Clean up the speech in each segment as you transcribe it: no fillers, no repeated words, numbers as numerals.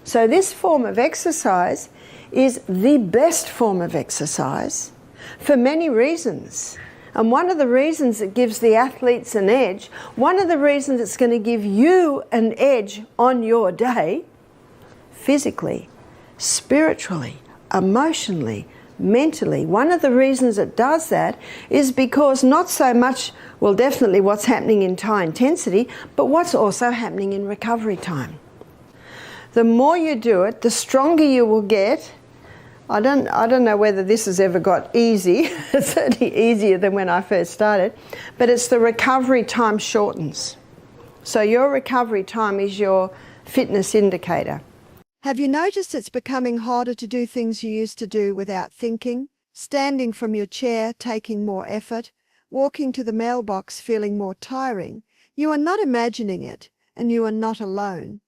So this form of exercise is the best form of exercise for many reasons. And one of the reasons it gives the athletes an edge, one of the reasons it's going to give you an edge on your day, physically, spiritually, emotionally, mentally, one of the reasons it does that is because not so much, well, definitely what's happening in high intensity, but what's also happening in recovery time. The more you do it, the stronger you will get. I don't know whether this has ever got easy. It's certainly easier than when I first started, but it's the recovery time shortens. So your recovery time is your fitness indicator. Have you noticed it's becoming harder to do things you used to do without thinking? Standing from your chair taking more effort, walking to the mailbox feeling more tiring. You are not imagining it, and you are not alone.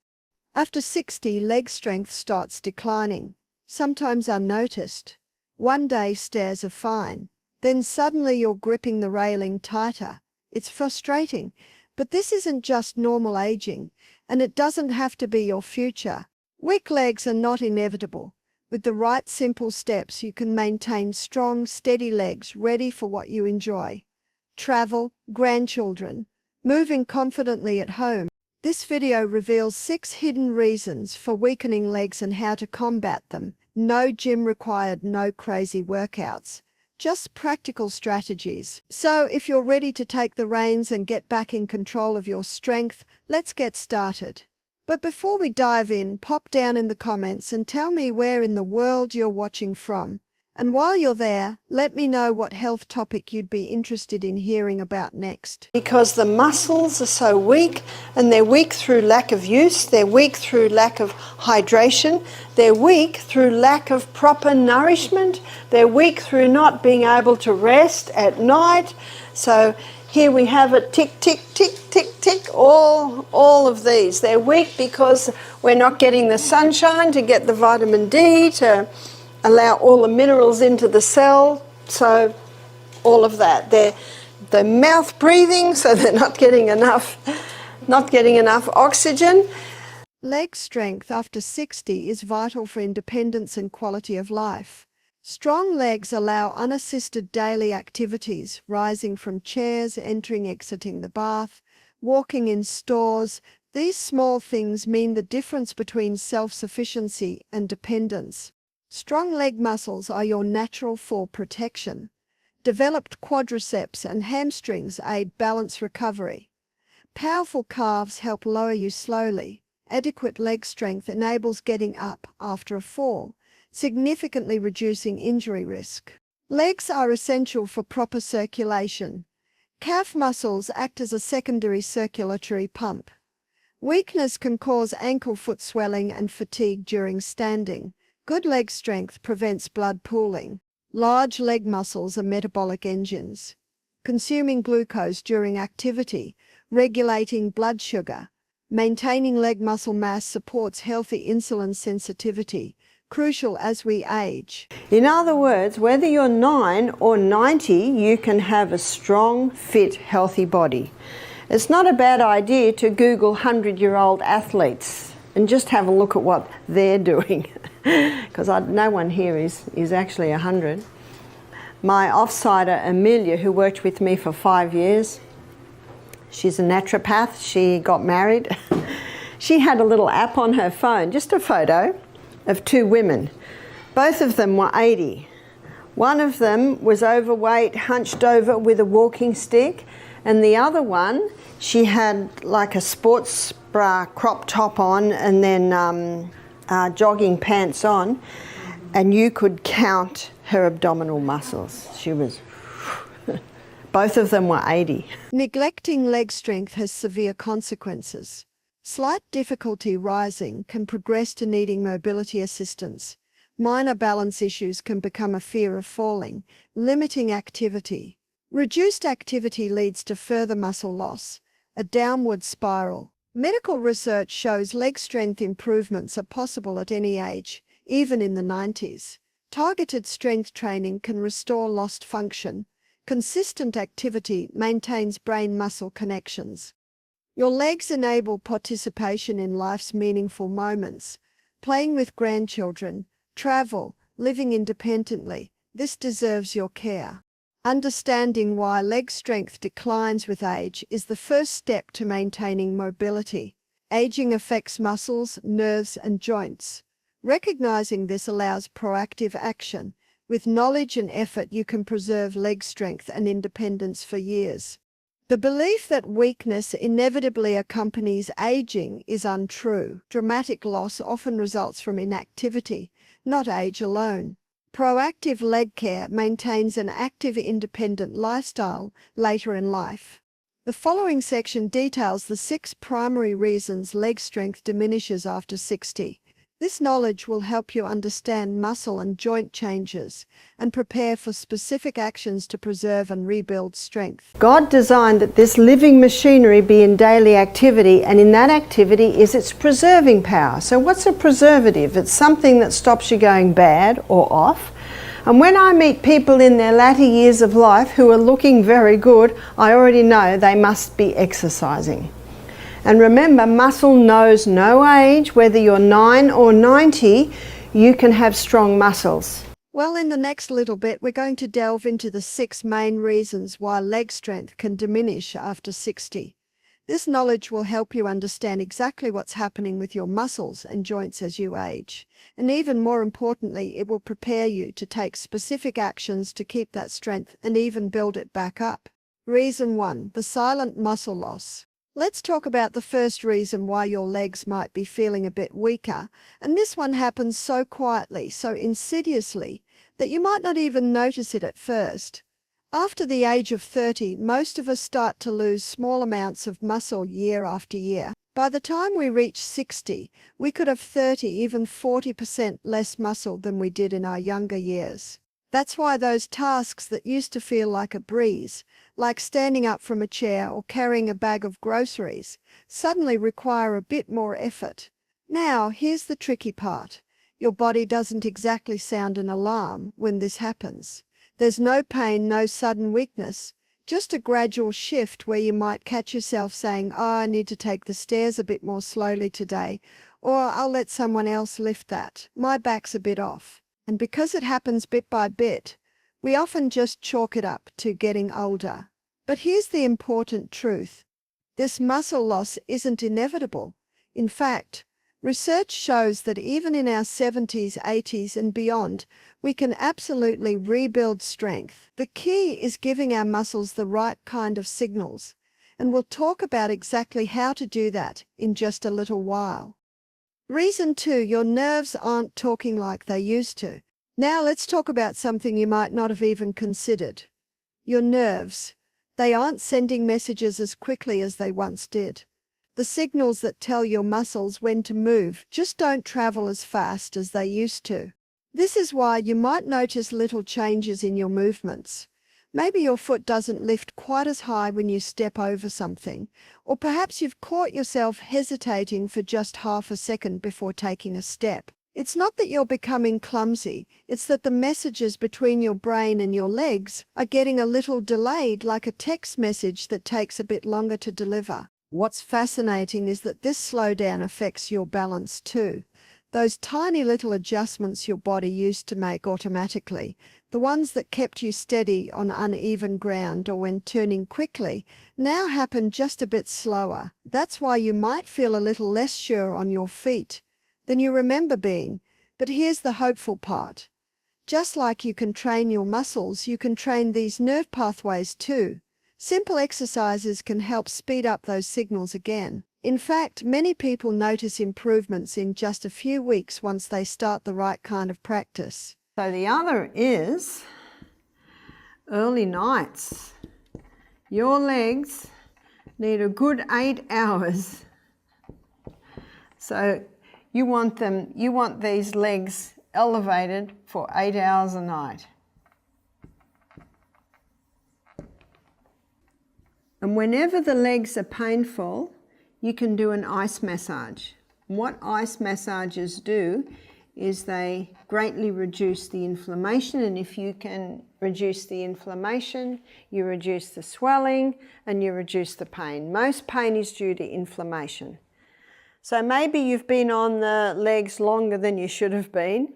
After 60, leg strength starts declining, sometimes unnoticed. One day stairs are fine, then suddenly you're gripping the railing tighter. It's frustrating, but this isn't just normal aging, and it doesn't have to be your future. Weak legs are not inevitable. With the right simple steps, you can maintain strong, steady legs ready for what you enjoy. Travel, grandchildren, moving confidently at home. This video reveals 6 hidden reasons for weakening legs and how to combat them. No gym required, no crazy workouts. Just practical strategies. So if you're ready to take the reins and get back in control of your strength, let's get started. But before we dive in, pop down in the comments and tell me where in the world you're watching from. And while you're there, let me know what health topic you'd be interested in hearing about next. Because the muscles are so weak, and they're weak through lack of use, they're weak through lack of hydration, they're weak through lack of proper nourishment, they're weak through not being able to rest at night. So here we have it, tick, tick, tick, tick, tick, all of these. They're weak because we're not getting the sunshine to get the vitamin D, to allow all the minerals into the cell. So all of that. They're mouth breathing, so they're not getting enough oxygen. Leg strength after 60 is vital for independence and quality of life. Strong legs allow unassisted daily activities, rising from chairs, entering, exiting the bath, walking in stores. These small things mean the difference between self-sufficiency and dependence. Strong leg muscles are your natural fall protection. Developed quadriceps and hamstrings aid balance recovery. Powerful calves help lower you slowly. Adequate leg strength enables getting up after a fall, significantly reducing injury risk. Legs are essential for proper circulation. Calf muscles act as a secondary circulatory pump. Weakness can cause ankle-foot swelling and fatigue during standing. Good leg strength prevents blood pooling. Large leg muscles are metabolic engines, consuming glucose during activity, regulating blood sugar. Maintaining leg muscle mass supports healthy insulin sensitivity, crucial as we age. In other words, whether you're 9 or 90, you can have a strong, fit, healthy body. It's not a bad idea to Google 100-year-old athletes and just have a look at what they're doing, because no one here is actually 100. My offsider, Amelia, who worked with me for 5 years, she's a naturopath. She got married. She had a little app on her phone, just a photo of 2 women. Both of them were 80. One of them was overweight, hunched over with a walking stick, and the other one, she had like a sports bra crop top on and then jogging pants on, and you could count her abdominal muscles. She was... Both of them were 80. Neglecting leg strength has severe consequences. Slight difficulty rising can progress to needing mobility assistance. Minor balance issues can become a fear of falling, limiting activity. Reduced activity leads to further muscle loss, a downward spiral. Medical research shows leg strength improvements are possible at any age, even in the 90s. Targeted strength training can restore lost function. Consistent activity maintains brain-muscle connections. Your legs enable participation in life's meaningful moments. playing with grandchildren, travel, living independently. This deserves your care. Understanding why leg strength declines with age is the first step to maintaining mobility. Aging affects muscles, nerves, and joints. Recognizing this allows proactive action. With knowledge and effort, you can preserve leg strength and independence for years. The belief that weakness inevitably accompanies aging is untrue. Dramatic loss often results from inactivity, not age alone. Proactive leg care maintains an active, independent lifestyle later in life. The following section details the 6 primary reasons leg strength diminishes after 60. This knowledge will help you understand muscle and joint changes and prepare for specific actions to preserve and rebuild strength. God designed that this living machinery be in daily activity, and in that activity is its preserving power. So what's a preservative? It's something that stops you going bad or off. And when I meet people in their latter years of life who are looking very good, I already know they must be exercising. And remember, muscle knows no age. Whether you're 9 or 90, you can have strong muscles. Well, in the next little bit, we're going to delve into the 6 main reasons why leg strength can diminish after 60. This knowledge will help you understand exactly what's happening with your muscles and joints as you age. And even more importantly, it will prepare you to take specific actions to keep that strength and even build it back up. Reason 1. The silent muscle loss. Let's talk about the first reason why your legs might be feeling a bit weaker, and this one happens so quietly, so insidiously, that you might not even notice it at first. After the age of 30, most of us start to lose small amounts of muscle year after year. By the time we reach 60, we could have 30, even 40% less muscle than we did in our younger years. That's why those tasks that used to feel like a breeze, like standing up from a chair or carrying a bag of groceries, suddenly require a bit more effort. Now, here's the tricky part. Your body doesn't exactly sound an alarm when this happens. There's no pain, no sudden weakness, just a gradual shift where you might catch yourself saying, I need to take the stairs a bit more slowly today, or I'll let someone else lift that. My back's a bit off. And because it happens bit by bit, we often just chalk it up to getting older. But here's the important truth. This muscle loss isn't inevitable. In fact, research shows that even in our 70s, 80s, and beyond, we can absolutely rebuild strength. The key is giving our muscles the right kind of signals, and we'll talk about exactly how to do that in just a little while. Reason 2, your nerves aren't talking like they used to. Now let's talk about something you might not have even considered. Your nerves. They aren't sending messages as quickly as they once did. The signals that tell your muscles when to move just don't travel as fast as they used to. This is why you might notice little changes in your movements. Maybe your foot doesn't lift quite as high when you step over something, or perhaps you've caught yourself hesitating for just half a second before taking a step. It's not that you're becoming clumsy, it's that the messages between your brain and your legs are getting a little delayed, like a text message that takes a bit longer to deliver. What's fascinating is that this slowdown affects your balance too. Those tiny little adjustments your body used to make automatically, the ones that kept you steady on uneven ground or when turning quickly, now happen just a bit slower. That's why you might feel a little less sure on your feet than you remember being. But here's the hopeful part. Just like you can train your muscles, you can train these nerve pathways too. Simple exercises can help speed up those signals again. In fact, many people notice improvements in just a few weeks once they start the right kind of practice. So the other is early nights. Your legs need a good 8 hours. So you want these legs elevated for 8 hours a night. And whenever the legs are painful, you can do an ice massage. And what ice massages do is they greatly reduce the inflammation, and if you can reduce the inflammation, you reduce the swelling and you reduce the pain. Most pain is due to inflammation. So maybe you've been on the legs longer than you should have been.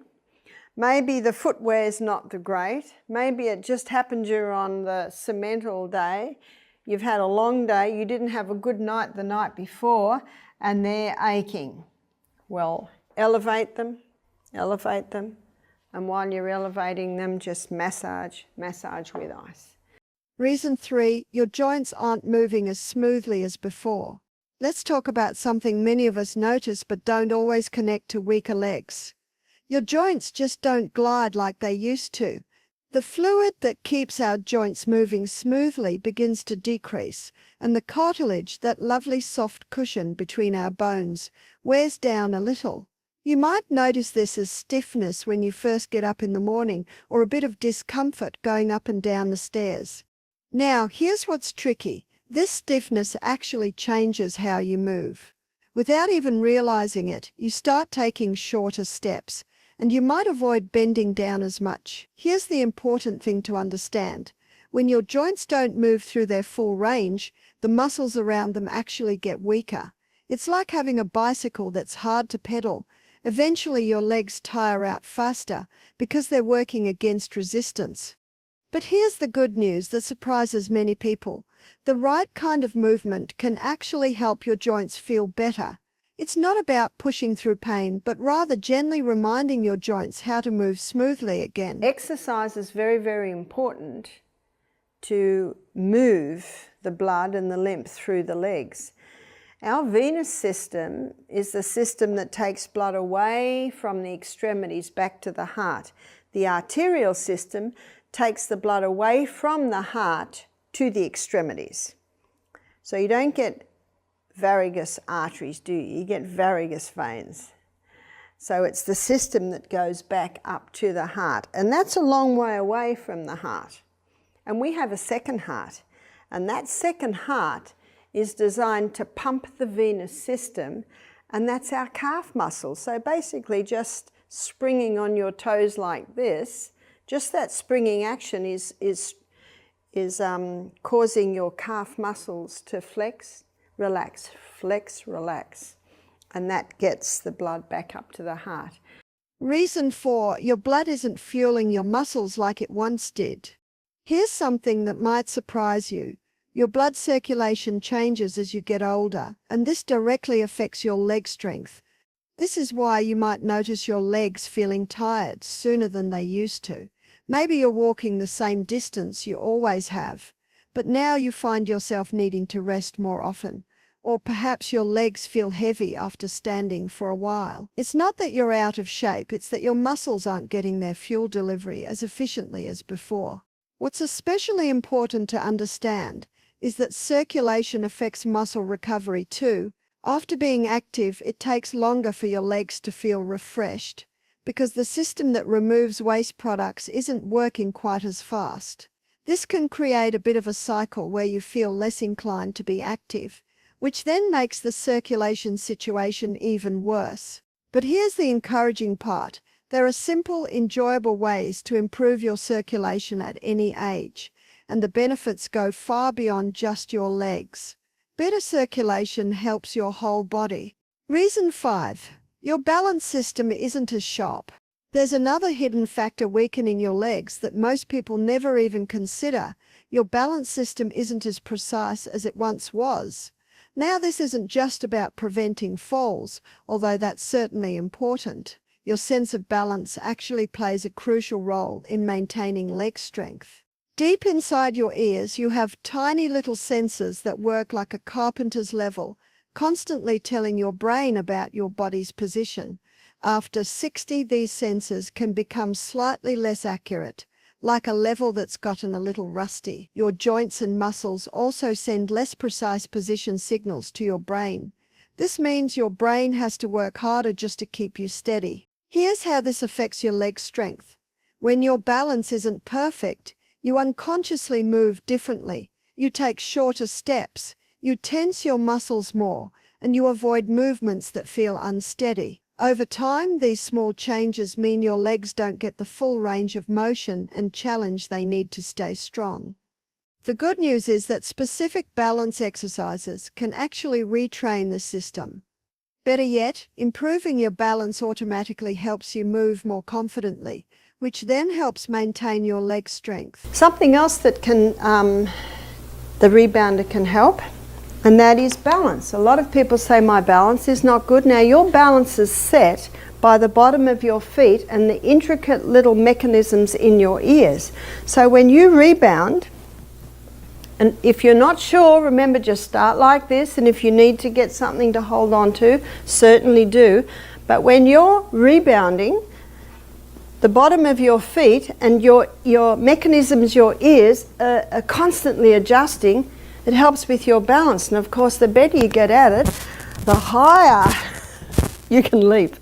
Maybe the footwear's not the great. Maybe it just happened you're on the cement all day. You've had a long day, you didn't have a good night the night before, and they're aching. Well, elevate them, and while you're elevating them, just massage with ice. Reason 3, your joints aren't moving as smoothly as before. Let's talk about something many of us notice but don't always connect to weaker legs. Your joints just don't glide like they used to. The fluid that keeps our joints moving smoothly begins to decrease, and the cartilage, that lovely soft cushion between our bones, wears down a little. You might notice this as stiffness when you first get up in the morning, or a bit of discomfort going up and down the stairs. Now, here's what's tricky. This stiffness actually changes how you move. Without even realizing it, you start taking shorter steps, and you might avoid bending down as much. Here's the important thing to understand. When your joints don't move through their full range, the muscles around them actually get weaker. It's like having a bicycle that's hard to pedal. Eventually your legs tire out faster because they're working against resistance. But here's the good news that surprises many people. The right kind of movement can actually help your joints feel better. It's not about pushing through pain, but rather gently reminding your joints how to move smoothly again. Exercise is very, very important to move the blood and the lymph through the legs. Our venous system is the system that takes blood away from the extremities back to the heart. The arterial system takes the blood away from the heart to the extremities. So you don't get varicose arteries, do you? You get varicose veins. So it's the system that goes back up to the heart, and that's a long way away from the heart. And we have a second heart, and that second heart is designed to pump the venous system, and that's our calf muscle. So basically just springing on your toes like this, just that springing action is causing your calf muscles to flex, relax, and that gets the blood back up to the heart. Reason 4, your blood isn't fueling your muscles like it once did. Here's something that might surprise you. Your blood circulation changes as you get older, and this directly affects your leg strength. This is why you might notice your legs feeling tired sooner than they used to. Maybe you're walking the same distance you always have, but now you find yourself needing to rest more often. Or perhaps your legs feel heavy after standing for a while. It's not that you're out of shape, it's that your muscles aren't getting their fuel delivery as efficiently as before. What's especially important to understand is that circulation affects muscle recovery too. After being active, it takes longer for your legs to feel refreshed, because the system that removes waste products isn't working quite as fast. This can create a bit of a cycle where you feel less inclined to be active, which then makes the circulation situation even worse. But here's the encouraging part. There are simple, enjoyable ways to improve your circulation at any age, and the benefits go far beyond just your legs. Better circulation helps your whole body. Reason 5. Your balance system isn't as sharp. There's another hidden factor weakening your legs that most people never even consider. Your balance system isn't as precise as it once was. Now, this isn't just about preventing falls, although that's certainly important. Your sense of balance actually plays a crucial role in maintaining leg strength. Deep inside your ears, you have tiny little sensors that work like a carpenter's level, constantly telling your brain about your body's position. After 60, these sensors can become slightly less accurate, like a level that's gotten a little rusty. Your joints and muscles also send less precise position signals to your brain. This means your brain has to work harder just to keep you steady. Here's how this affects your leg strength. When your balance isn't perfect, you unconsciously move differently. You take shorter steps, you tense your muscles more, and you avoid movements that feel unsteady. Over time, these small changes mean your legs don't get the full range of motion and challenge they need to stay strong. The good news is that specific balance exercises can actually retrain the system. Better yet, improving your balance automatically helps you move more confidently, which then helps maintain your leg strength. Something else that the rebounder can help, and that is balance. A lot of people say my balance is not good. Now your balance is set by the bottom of your feet and the intricate little mechanisms in your ears. So when you rebound, and if you're not sure, remember, just start like this, and if you need to get something to hold on to, certainly do. But when you're rebounding, the bottom of your feet and your mechanisms, your ears, are constantly adjusting. It helps with your balance. And of course, the better you get at it, the higher you can leap.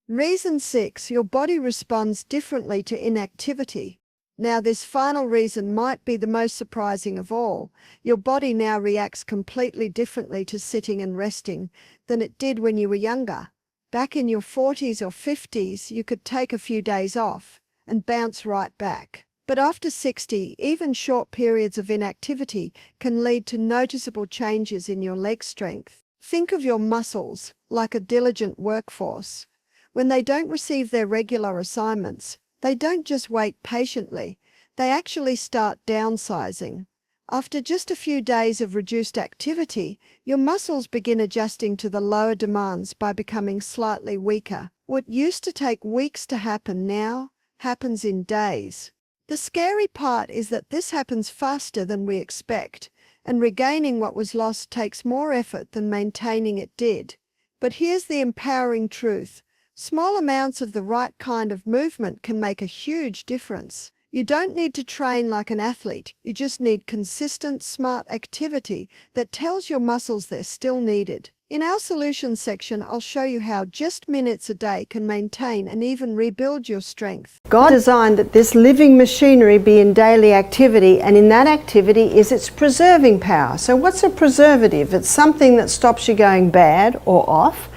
Reason 6, your body responds differently to inactivity. Now, this final reason might be the most surprising of all. Your body now reacts completely differently to sitting and resting than it did when you were younger. Back in your 40s or 50s, you could take a few days off and bounce right back. But after 60, even short periods of inactivity can lead to noticeable changes in your leg strength. Think of your muscles like a diligent workforce. When they don't receive their regular assignments, they don't just wait patiently, they actually start downsizing. After just a few days of reduced activity, your muscles begin adjusting to the lower demands by becoming slightly weaker. What used to take weeks to happen now happens in days. The scary part is that this happens faster than we expect, and regaining what was lost takes more effort than maintaining it did. But here's the empowering truth. Small amounts of the right kind of movement can make a huge difference. You don't need to train like an athlete. You just need consistent, smart activity that tells your muscles they're still needed. In our solutions section, I'll show you how just minutes a day can maintain and even rebuild your strength. God designed that this living machinery be in daily activity, and in that activity is its preserving power. So what's a preservative? It's something that stops you going bad or off.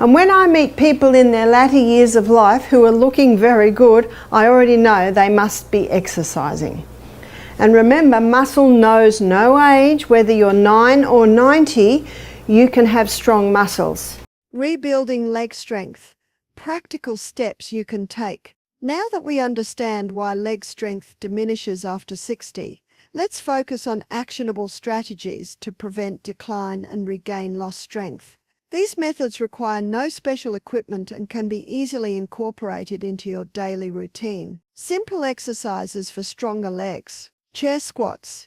And when I meet people in their latter years of life who are looking very good, I already know they must be exercising. And remember, muscle knows no age. Whether you're 9 or 90, you can have strong muscles. Rebuilding leg strength. Practical steps you can take. Now that we understand why leg strength diminishes after 60, let's focus on actionable strategies to prevent decline and regain lost strength. These methods require no special equipment and can be easily incorporated into your daily routine. Simple exercises for stronger legs. Chair squats.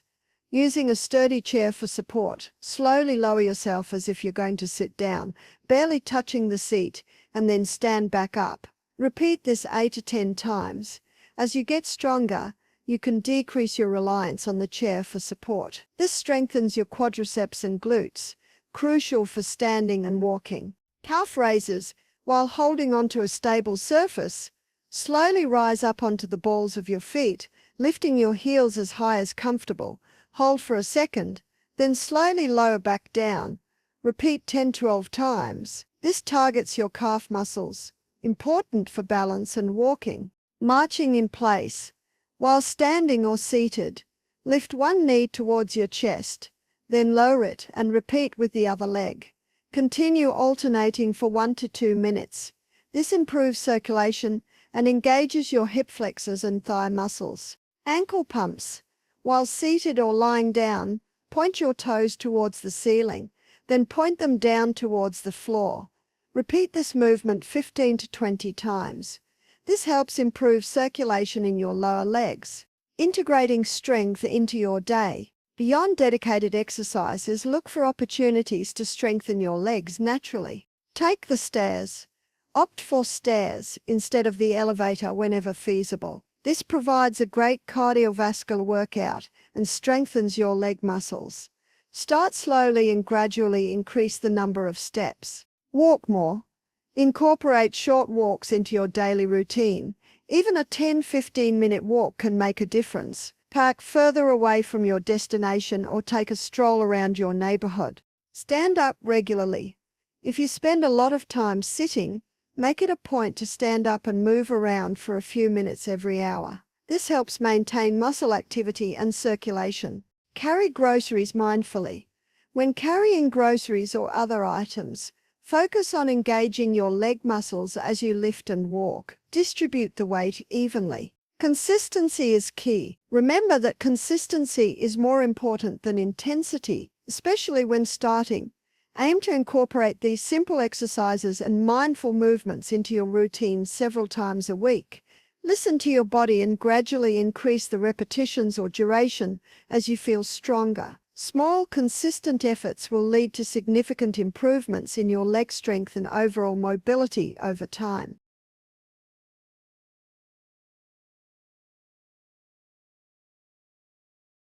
Using a sturdy chair for support, slowly lower yourself as if you're going to sit down, barely touching the seat, and then stand back up. Repeat this 8 to 10 times. As you get stronger, you can decrease your reliance on the chair for support. This strengthens your quadriceps and glutes, crucial for standing and walking. Calf raises. While holding onto a stable surface, slowly rise up onto the balls of your feet, lifting your heels as high as comfortable. Hold for a second, then slowly lower back down. Repeat 10-12 times. This targets your calf muscles, important for balance and walking. Marching in place. While standing or seated, lift one knee towards your chest, then lower it and repeat with the other leg. Continue alternating for 1 to 2 minutes. This improves circulation and engages your hip flexors and thigh muscles. Ankle pumps. While seated or lying down, point your toes towards the ceiling, then point them down towards the floor. Repeat this movement 15 to 20 times. This helps improve circulation in your lower legs. Integrating strength into your day. Beyond dedicated exercises, look for opportunities to strengthen your legs naturally. Take the stairs. Opt for stairs instead of the elevator whenever feasible. This provides a great cardiovascular workout and strengthens your leg muscles. Start slowly and gradually increase the number of steps. Walk more. Incorporate short walks into your daily routine. Even a 10-15 minute walk can make a difference. Park further away from your destination or take a stroll around your neighborhood. Stand up regularly. If you spend a lot of time sitting, make it a point to stand up and move around for a few minutes every hour. This helps maintain muscle activity and circulation. Carry groceries mindfully. When carrying groceries or other items, Focus on engaging your leg muscles as you lift and walk. Distribute the weight evenly. Consistency is key. Remember that consistency is more important than intensity, especially when starting. Aim to incorporate these simple exercises and mindful movements into your routine several times a week. Listen to your body and gradually increase the repetitions or duration as you feel stronger. Small, consistent efforts will lead to significant improvements in your leg strength and overall mobility over time.